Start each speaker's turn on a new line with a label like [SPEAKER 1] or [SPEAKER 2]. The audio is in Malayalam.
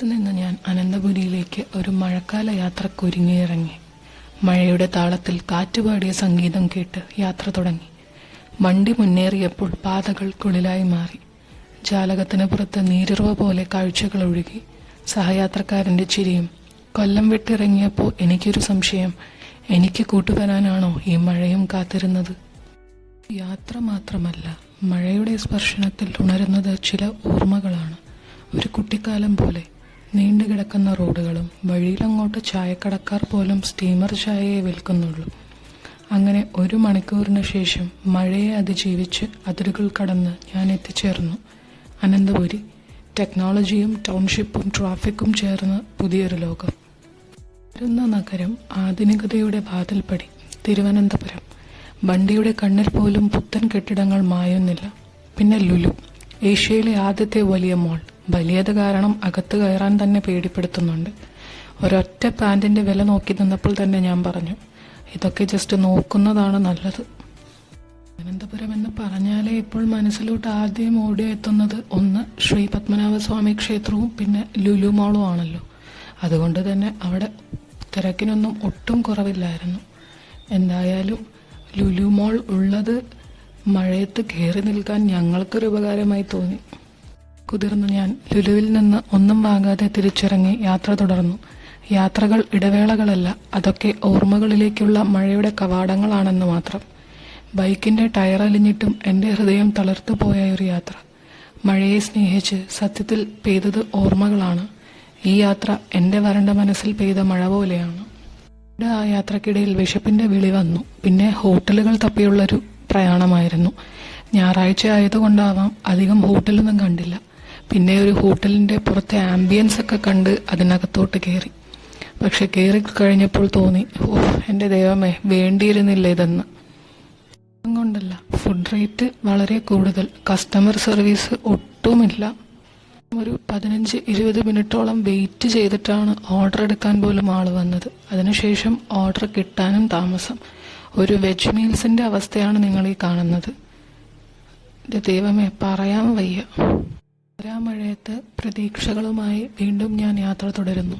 [SPEAKER 1] കൊല്ലത്ത് നിന്ന് ഞാൻ അനന്തപുരിയിലേക്ക് ഒരു മഴക്കാല യാത്രക്കൊരുങ്ങിയിറങ്ങി. മഴയുടെ താളത്തിൽ കാറ്റുപാടിയ സംഗീതം കേട്ട് യാത്ര തുടങ്ങി. വണ്ടി മുന്നേറിയപ്പോൾ പാതകൾ കുളിലായി മാറി. ജാലകത്തിന് പുറത്ത് നീരിറവ പോലെ കാഴ്ചകൾ ഒഴുകി. സഹയാത്രക്കാരന്റെ ചിരിയും. കൊല്ലം വിട്ടിറങ്ങിയപ്പോൾ എനിക്കൊരു സംശയം, എനിക്ക് കൂട്ടുവരാനാണോ ഈ മഴയും കാത്തിരുന്നത്? യാത്ര മാത്രമല്ല, മഴയുടെ സ്പർശനത്തിൽ ഉണരുന്നത് ചില ഓർമ്മകളാണ്. ഒരു കുട്ടിക്കാലം പോലെ. നീണ്ടുകിടക്കുന്ന റോഡുകളും വഴിയിലങ്ങോട്ട് ചായക്കടക്കാർ പോലും സ്റ്റീമർ ചായയെ വിൽക്കുന്നുള്ളൂ. അങ്ങനെ 1 മണിക്കൂറിന് ശേഷം മഴയെ അതിജീവിച്ച് അതിരുകൾ കടന്ന് ഞാൻ എത്തിച്ചേർന്നു അനന്തപുരി. ടെക്നോളജിയും ടൗൺഷിപ്പും ട്രാഫിക്കും ചേർന്ന് പുതിയൊരു ലോകം. വരുന്ന നഗരം, ആധുനികതയുടെ വാതിൽപ്പടി, തിരുവനന്തപുരം. വണ്ടിയുടെ കണ്ണിൽ പോലും പുത്തൻ കെട്ടിടങ്ങൾ മായുന്നില്ല. പിന്നെ ലുലു, ഏഷ്യയിലെ ആദ്യത്തെ വലിയ മോൾ. വലിയത് കാരണം അകത്ത് കയറാൻ തന്നെ പേടിപ്പെടുത്തുന്നുണ്ട്. ഒരൊറ്റ പാൻറിന്റെ വില നോക്കി നിന്നപ്പോൾ തന്നെ ഞാൻ പറഞ്ഞു, ഇതൊക്കെ ജസ്റ്റ് നോക്കുന്നതാണ് നല്ലത്. തിരുവനന്തപുരം എന്ന് പറഞ്ഞാലേ ഇപ്പോൾ മനസ്സിലോട്ട് ആദ്യം ഓടിയെത്തുന്നത് ഒന്ന് ശ്രീ പത്മനാഭസ്വാമി ക്ഷേത്രവും പിന്നെ ലുലു മോളും ആണല്ലോ. അതുകൊണ്ട് തന്നെ അവിടെ തിരക്കിനൊന്നും ഒട്ടും കുറവില്ലായിരുന്നു. എന്തായാലും ലുലു മോൾ ഉള്ളത് മഴയത്ത് കയറി നിൽക്കാൻ ഞങ്ങൾക്കൊരു ഉപകാരമായി തോന്നി. കുതിർന്ന് ഞാൻ ലുലുവിൽ നിന്ന് ഒന്നും വാങ്ങാതെ തിരിച്ചിറങ്ങി യാത്ര തുടർന്നു. യാത്രകൾ ഇടവേളകളല്ല, അതൊക്കെ ഓർമ്മകളിലേക്കുള്ള മഴയുടെ കവാടങ്ങളാണെന്ന് മാത്രം. ബൈക്കിന്റെ ടയർ അലിഞ്ഞിട്ടും എൻ്റെ ഹൃദയം തളർത്തു പോയ ഒരു യാത്ര. മഴയെ സ്നേഹിച്ച് സത്യത്തിൽ പെയ്തത് ഓർമ്മകളാണ്. ഈ യാത്ര എൻ്റെ വരണ്ട മനസ്സിൽ പെയ്ത മഴ പോലെയാണ്. ആ യാത്രക്കിടയിൽ വിശപ്പിന്റെ വിളി വന്നു. പിന്നെ ഹോട്ടലുകൾ തപ്പിയുള്ളൊരു പ്രയാണമായിരുന്നു. ഞായറാഴ്ച ആയതുകൊണ്ടാവാം അധികം ഹോട്ടലൊന്നും കണ്ടില്ല. പിന്നെ ഒരു ഹോട്ടലിന്റെ പുറത്തെ ആംബിയൻസ് ഒക്കെ കണ്ട് അതിനകത്തോട്ട് കയറി. പക്ഷെ കയറി കഴിഞ്ഞപ്പോൾ തോന്നി, എൻ്റെ ദൈവമേ, വേണ്ടിയിരുന്നില്ല ഇതെന്ന്. കൊണ്ടല്ല, ഫുഡ് റേറ്റ് വളരെ കൂടുതൽ, കസ്റ്റമർ സർവീസ് ഒട്ടുമില്ല. ഒരു 15-20 മിനിറ്റോളം വെയിറ്റ് ചെയ്തിട്ടാണ് ഓർഡർ എടുക്കാൻ പോലും ആള് വന്നത്. അതിനുശേഷം ഓർഡർ കിട്ടാനും താമസം. ഒരു വെജ് മീൽസിന്റെ അവസ്ഥയാണ് നിങ്ങൾ ഈ കാണുന്നത്. ദൈവമേ, പറയാൻ വയ്യ. മഴയത്ത് പ്രതീക്ഷകളുമായി വീണ്ടും ഞാൻ യാത്ര തുടരുന്നു.